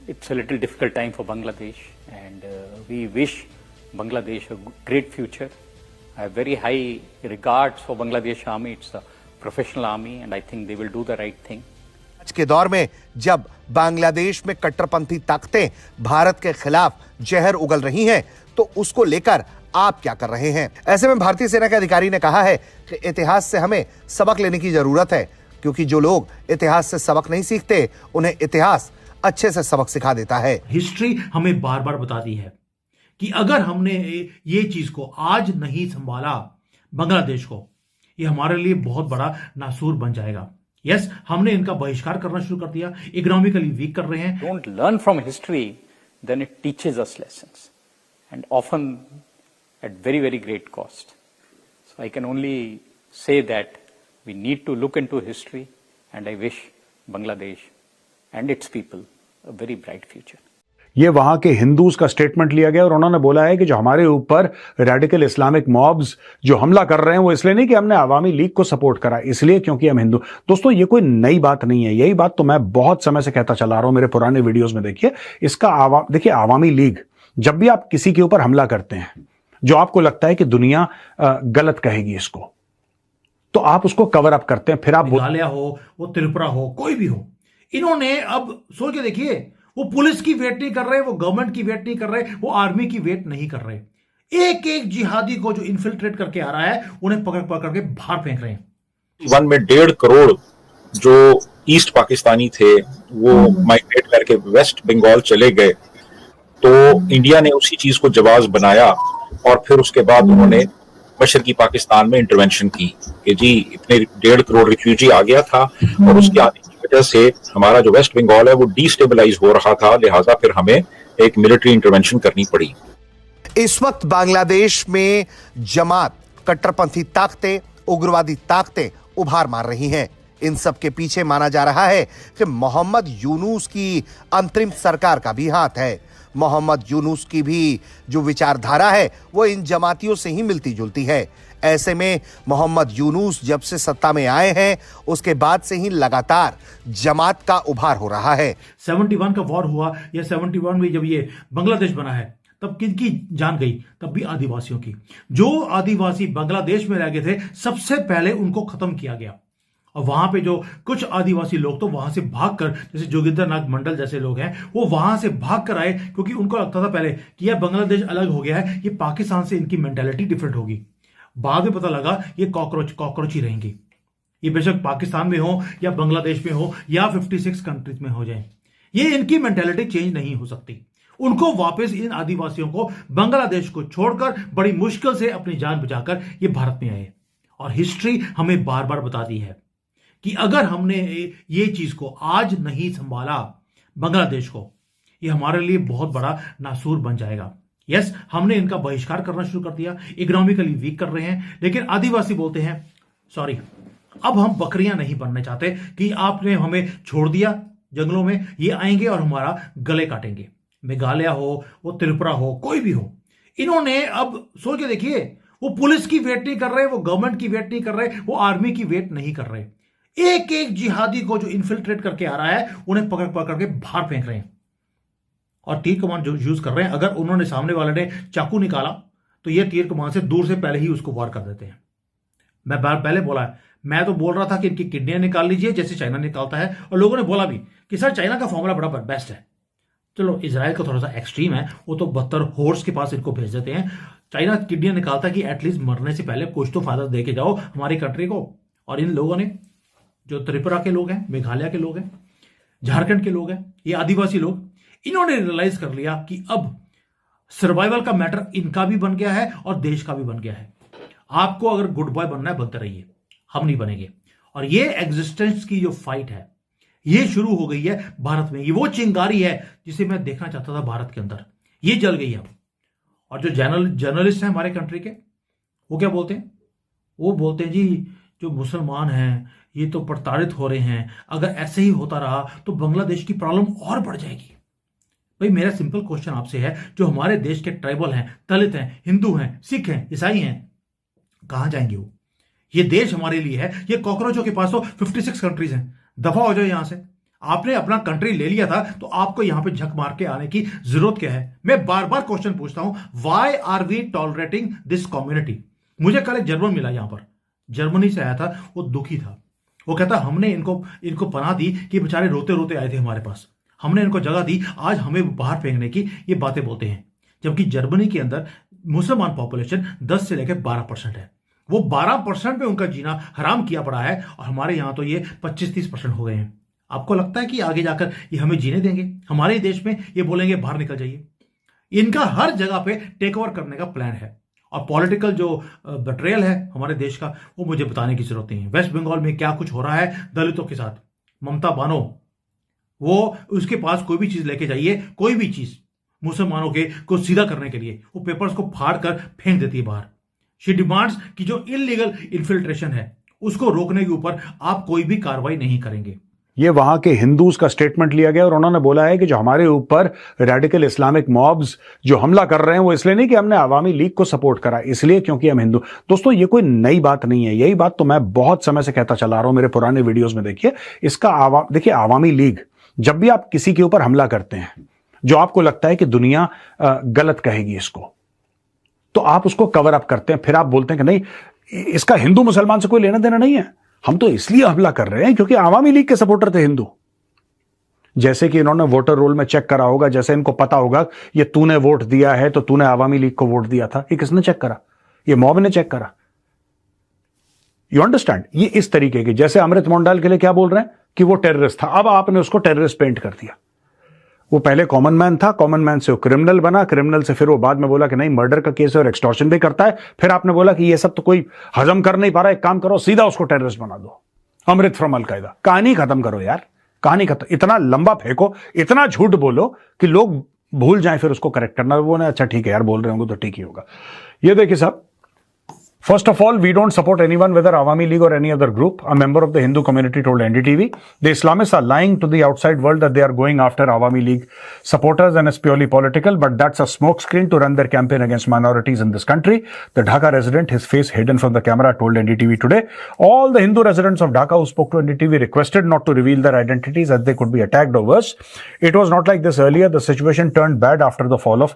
it's a little difficult time for Bangladesh, and we wish Bangladesh a great future. I have very high regards for Bangladesh Army. It's a professional army, and I think they will do the right thing. आज के दौर में जब बांग्लादेश में कट्टरपंथी ताकतें भारत के खिलाफ जहर उगल रही हैं, तो उसको लेकर आप क्या कर रहे हैं? ऐसे में भारतीय सेना के अधिकारी ने कहा है कि इतिहास से हमें सबक लेने की जरूरत है, क्योंकि जो लोग इतिहास से सबक नहीं सीखते, उन्हें इतिहास अच्छे से सबक सिखा देता है। हिस्ट्री हमें बार बार बताती है कि अगर हमने ये चीज को आज नहीं संभाला, बांग्लादेश को, ये हमारे लिए बहुत बड़ा नासूर बन जाएगा। यस, हमने इनका बहिष्कार करना शुरू कर दिया, इकोनॉमिकली वीक कर रहे हैं। Don't learn from history, then it teaches us lessons, and often at very, very great cost. So I can only say that we need to look into history, and I wish Bangladesh and its people a very bright future. ये वहां के Hindus का statement लिया गया और उन्होंने बोला है कि जो हमारे ऊपर रेडिकल इस्लामिक मॉब्स जो हमला कर रहे हैं वो इसलिए नहीं कि हमने अवामी लीग को सपोर्ट करा, इसलिए क्योंकि हम हिंदू। दोस्तों, ये कोई नई बात नहीं है, यही बात तो मैं बहुत समय से कहता चला रहा हूं। मेरे पुराने वीडियोस में देखिए इसका देखिए, अवामी लीग, जब भी आप किसी के ऊपर हमला करते हैं जो आपको लगता है कि दुनिया गलत कहेगी इसको, तो आप उसको कवर अप करते हैं। फिर आप मेघालय हो, वो त्रिपुरा हो, कोई भी हो, इन्होंने अब सोच के देखिए, वो पुलिस की वेट नहीं कर रहे, वो गवर्नमेंट की वेट नहीं कर रहे, वो आर्मी की वेट नहीं कर रहे। एक एक जिहादी को जो इन्फिल्ट्रेट करके आ रहा है, उन्हें पकड़ पकड़ के बाहर फेंक रहे हैं। वन में 1.5 करोड़ जो ईस्ट पाकिस्तानी थे वो माइग्रेट करके वेस्ट बंगाल चले गए, तो इंडिया ने उसी चीज को जवाब बनाया और फिर उसके बाद उन्होंने मशरकी पाकिस्तान में इंटरवेंशन की कि जी इतने 1.5 करोड़ रिफ्यूजी आ गया था और उसके आने की वजह से हमारा जो वेस्ट बंगाल है वो डिस्टेबलाइज हो रहा था, लिहाजा फिर हमें एक मिलिट्री इंटरवेंशन करनी पड़ी। इस वक्त बांग्लादेश में जमात, कट्टरपंथी ताकतें, उग्रवादी ताकतें उभार मार रही हैं। इन सब के पीछे माना जा रहा है कि मोहम्मद यूनुस की अंतरिम सरकार का भी हाथ है। मोहम्मद यूनुस की भी जो विचारधारा है वो इन जमातियों से ही मिलती जुलती है। ऐसे में मोहम्मद यूनुस जब से सत्ता में आए हैं, उसके बाद से ही लगातार जमात का उभार हो रहा है। 71 का वॉर हुआ या 71 में जब ये बांग्लादेश बना है, तब किनकी जान गई? तब भी आदिवासियों की। जो आदिवासी बांग्लादेश में रह गए थे, सबसे पहले उनको खत्म किया गया। और वहां पे जो कुछ आदिवासी लोग तो वहां से भागकर, जैसे जोगिंदरनाथ मंडल जैसे लोग हैं, वो वहां से भागकर आए, क्योंकि उनको लगता था पहले कि यह बांग्लादेश अलग हो गया है, ये पाकिस्तान से इनकी मेंटालिटी डिफरेंट होगी। बाद में पता लगा ये कॉकरोच ही रहेंगी, ये बेशक पाकिस्तान में हो या बांग्लादेश में हो या 56 कंट्रीज में हो जाए, ये इनकी मेंटालिटी चेंज नहीं हो सकती। उनको वापस, इन आदिवासियों को बांग्लादेश को छोड़कर बड़ी मुश्किल से अपनी जान बचाकर ये भारत में आए। और हिस्ट्री हमें बार बार बताती है कि अगर हमने ये चीज को आज नहीं संभाला, बांग्लादेश को, ये हमारे लिए बहुत बड़ा नासूर बन जाएगा। यस, हमने इनका बहिष्कार करना शुरू कर दिया, इकोनॉमिकली वीक कर रहे हैं, लेकिन आदिवासी बोलते हैं सॉरी, अब हम बकरियां नहीं बनना चाहते कि आपने हमें छोड़ दिया जंगलों में, ये आएंगे और हमारा गले काटेंगे। मेघालय हो, वो त्रिपुरा हो, कोई भी हो, इन्होंने अब सोच के देखिए, वो पुलिस की वेट नहीं कर रहे, वो गवर्नमेंट की वेट नहीं कर रहे, वो आर्मी की वेट नहीं कर रहे। एक एक जिहादी को जो इन्फिल्ट्रेट करके आ रहा है, उन्हें पकड़ पकड़ के बाहर फेंक रहे हैं और तीर कमान जो यूज कर रहे हैं। अगर उन्होंने, सामने वाले ने चाकू निकाला, तो ये तीर कमान से दूर से पहले ही उसको वार कर देते हैं। मैं पहले बोला है, मैं तो बोल रहा था कि इनकी किडनियां निकाल लीजिए जैसे चाइना निकालता है, और लोगों ने बोला भी कि सर चाइना का फॉर्मूला बड़ा बेस्ट है। चलो, इजराइल का थोड़ा सा एक्सट्रीम है, वो तो 72 हॉर्स के पास इनको भेज देते हैं। चाइना किडनियां निकालता है कि एटलीस्ट मरने से पहले कुछ तो फायदा दे के जाओ हमारी कंट्री को। और इन लोगों ने, जो त्रिपुरा के लोग हैं, मेघालय के लोग हैं, झारखंड के लोग हैं, ये आदिवासी लोग, इन्होंने रियलाइज कर लिया कि अब सर्वाइवल का मैटर इनका भी बन गया है और देश का भी बन गया है। आपको अगर गुड बॉय बनना है, बनते रहिए, हम नहीं बनेंगे। और ये एग्जिस्टेंस की जो फाइट है, ये शुरू हो गई है भारत में। ये वो चिंगारी है जिसे मैं देखना चाहता था भारत के अंदर, ये जल गई है अब। और जो जर्नलिस्ट हैं हमारे कंट्री के, वो क्या बोलते हैं? वो बोलते हैं जी जो मुसलमान हैं ये तो प्रताड़ित हो रहे हैं, अगर ऐसे ही होता रहा तो बांग्लादेश की प्रॉब्लम और बढ़ जाएगी। भाई, मेरा सिंपल क्वेश्चन आपसे है, जो हमारे देश के ट्राइबल हैं, दलित हैं, हिंदू हैं, सिख हैं, ईसाई हैं, कहां जाएंगे वो? ये देश हमारे लिए है, ये कॉकरोचों के पास तो 56 कंट्रीज हैं। दफा हो जाओ यहां से, आपने अपना कंट्री ले लिया था, तो आपको यहां पे झक मार के आने की जरूरत क्या है? मैं बार बार क्वेश्चन पूछता हूं, why are we tolerating this community? मुझे कल एक जर्मन मिला यहां पर, जर्मनी से आया था, वो दुखी था। वो कहता हमने इनको पनाह दी कि बेचारे रोते रोते आए थे हमारे पास, हमने इनको जगह दी, आज हमें बाहर फेंकने की ये बातें बोलते हैं। जबकि जर्मनी के अंदर मुसलमान पॉपुलेशन 10 से लेकर 12% है। वो 12% पे उनका जीना हराम किया पड़ा है, और हमारे यहां तो ये 25-30% हो गए हैं। आपको लगता है कि आगे जाकर ये हमें जीने देंगे? हमारे देश में ये बोलेंगे बाहर निकल जाइए। इनका हर जगह पे टेक ओवर करने का प्लान है, और पॉलिटिकल जो बट्रेयल है हमारे देश का, वो मुझे बताने की जरूरत नहीं है। वेस्ट बंगाल में क्या कुछ हो रहा है दलितों के साथ, ममता बानो, वो उसके पास कोई भी चीज लेके जाइए, कोई भी चीज मुसलमानों के को सीधा करने के लिए, वो पेपर्स को फाड़ कर फेंक देती है बाहर। शी डिमांड्स कि जो इलीगल इन्फिल्ट्रेशन है उसको रोकने के ऊपर आप कोई भी कार्रवाई नहीं करेंगे। ये वहां के हिंदूज का स्टेटमेंट लिया गया और उन्होंने बोला है कि जो हमारे ऊपर रेडिकल इस्लामिक मॉब्स जो हमला कर रहे हैं वो इसलिए नहीं कि हमने आवामी लीग को सपोर्ट करा, इसलिए क्योंकि हम हिंदू। दोस्तों ये कोई नई बात नहीं है, यही बात तो मैं बहुत समय से कहता चला रहा हूं, मेरे पुराने वीडियोस में देखिए इसका देखिए आवामी लीग, जब भी आप किसी के ऊपर हमला करते हैं जो आपको लगता है कि दुनिया गलत कहेगी इसको, तो आप उसको कवर अप करते हैं, फिर आप बोलते हैं कि नहीं इसका हिंदू मुसलमान से कोई लेना देना नहीं है, हम तो इसलिए हमला कर रहे हैं क्योंकि आवामी लीग के सपोर्टर थे हिंदू। जैसे कि इन्होंने वोटर रोल में चेक करा होगा, जैसे इनको पता होगा ये तूने वोट दिया है तो तूने आवामी लीग को वोट दिया था, ये किसने चेक करा? ये मॉब ने चेक करा। You understand? ये इस तरीके की, जैसे अमृत मोंडाल के लिए क्या बोल रहे हैं कि वो टेररिस्ट था, अब आपने उसको टेररिस्ट पेंट कर दिया। वो पहले कॉमन मैन था, कॉमन मैन से वो क्रिमिनल बना, क्रिमिनल से फिर वो बाद में बोला कि नहीं मर्डर का केस है और एक्सटॉर्शन भी करता है, फिर आपने बोला कि ये सब तो कोई हजम कर नहीं पा रहा, एक काम करो सीधा उसको टेररिस्ट बना दो, अमृत फ्रॉम अलकायदा। कहानी खत्म करो यार, कहानी खत्म। इतना लंबा फेंको, इतना झूठ बोलो कि लोग भूल जाएं, फिर उसको करेक्ट करना। वो ना अच्छा ठीक है यार बोल रहे होंगे तो ठीक ही होगा। ये देखिए साहब, first of all, we don't support anyone, whether Awami League or any other group. A member of the Hindu community told NDTV, the Islamists are lying to the outside world that they are going after Awami League supporters and it's purely political, but that's a smokescreen to run their campaign against minorities in this country. The Dhaka resident, his face hidden from the camera, told NDTV today. All the Hindu residents of Dhaka who spoke to NDTV requested not to reveal their identities as they could be attacked or worse. It was not like this earlier. The situation turned bad after the fall of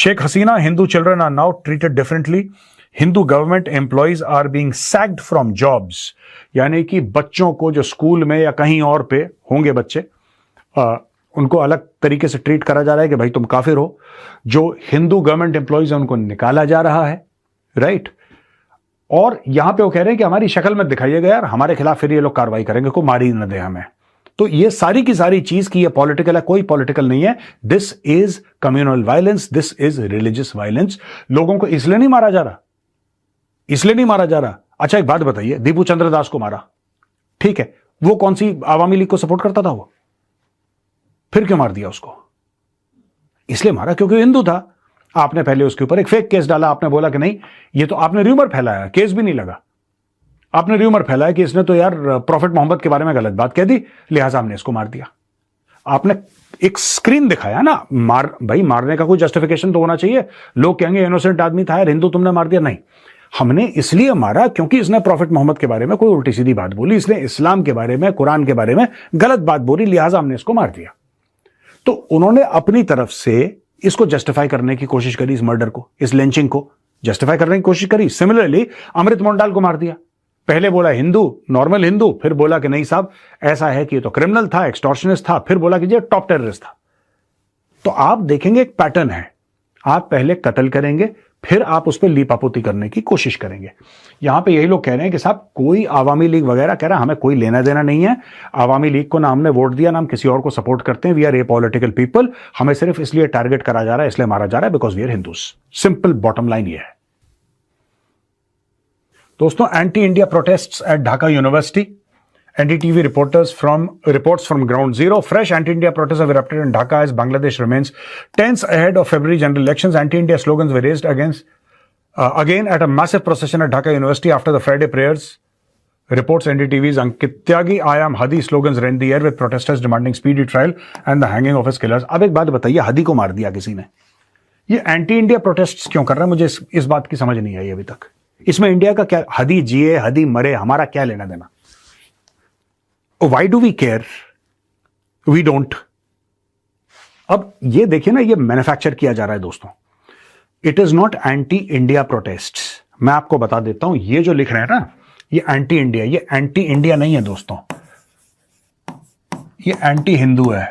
Sheikh Hasina. Hindu children are now treated differently. Hindu government employees are being sacked from jobs, यानी कि बच्चों को जो school में या कहीं और पे होंगे बच्चे, उनको अलग तरीके से ट्रीट करा जा रहा है कि भाई तुम काफिर हो। जो हिंदू गवर्नमेंट एम्प्लॉइज है उनको निकाला जा रहा है, राइट। और यहां पे वो कह रहे हैं कि हमारी शक्ल में दिखाइएगा यार, हमारे खिलाफ फिर ये लोग कार्रवाई करेंगे, को मारी न दे हमें। तो ये सारी की सारी चीज की ये पॉलिटिकल है, कोई पॉलिटिकल नहीं है। This is communal violence, this is religious violence. लोगों को इसलिए नहीं मारा जा रहा, इसलिए नहीं मारा जा रहा। अच्छा एक बात बताइए, दीपू चंद्र दास को मारा, ठीक है, वो कौन सी आवामी लीग को सपोर्ट करता था? वो फिर क्यों मार दिया उसको? इसलिए मारा क्योंकि हिंदू था। आपने पहले उसके ऊपर एक फेक केस डाला, आपने बोला कि नहीं ये तो, आपने र्यूमर फैलाया, केस भी नहीं लगा, आपने र्यूमर फैलाया कि इसने तो यार प्रॉफिट मोहम्मद के बारे में गलत बात कह दी, लिहाजा हमने इसको मार दिया। आपने एक स्क्रीन दिखाया ना, भाई मारने का कोई जस्टिफिकेशन तो होना चाहिए। लोग कहेंगे इनोसेंट आदमी था यार, हिंदू तुमने मार दिया। नहीं, हमने इसलिए मारा क्योंकि इसने प्रॉफिट मोहम्मद के बारे में कोई उल्टी सीधी बात बोली, इसने इस्लाम के बारे में, कुरान के बारे में गलत बात बोली, लिहाजा हमने इसको मार दिया। तो उन्होंने अपनी तरफ से इसको जस्टिफाई करने की कोशिश करी, इस मर्डर को, इस लिंचिंग को जस्टिफाई करने की कोशिश करी। सिमिलरली अमृत मोंडाल को मार दिया, पहले बोला हिंदू, नॉर्मल हिंदू, फिर बोला कि नहीं साहब ऐसा है कि ये तो क्रिमिनल था, एक्सटॉर्शनिस्ट था, फिर बोला कि ये टॉप टेररिस्ट था। तो आप देखेंगे एक पैटर्न है, आप पहले कत्ल करेंगे, फिर आप उस पर लीपापोती करने की कोशिश करेंगे। यहां पे यही लोग कह रहे हैं कि साहब कोई आवामी लीग वगैरह कह रहा है, हमें कोई लेना देना नहीं है, आवामी लीग को ना हमने वोट दिया ना हम किसी और को सपोर्ट करते हैं, we are a political people, हमें सिर्फ इसलिए टारगेट करा जा रहा है, इसलिए मारा जा रहा है because we are Hindus. Simple bottom line ये है दोस्तों। Anti India protests at Dhaka university, NDTV reports from ground zero. Fresh anti-India protests have erupted in Dhaka as Bangladesh remains tense ahead of February general elections. Anti-India slogans were raised again at a massive procession at Dhaka University after the Friday prayers. Reports NDTV's Ankit Tyagi, I am Hadi slogans rent the air with protesters demanding speedy trial and the hanging of his killers. अब एक बात बताइए, हदी को मार दिया किसी ने, ये एंटी इंडिया प्रोटेस्ट क्यों कर रहा है? मुझे इस बात की समझ नहीं आई अभी तक। इसमें इंडिया का क्या, हदी जिए हदी मरे, हमारा क्या लेना देना? Why do we care we don't. अब ये देखिए ना, ये मैन्युफैक्चर किया जा रहा है दोस्तों। It is not anti India protest. मैं आपको बता देता हूं, ये जो लिख रहे हैं ना, ये एंटी इंडिया, ये एंटी इंडिया नहीं है दोस्तों, ये एंटी हिंदू है।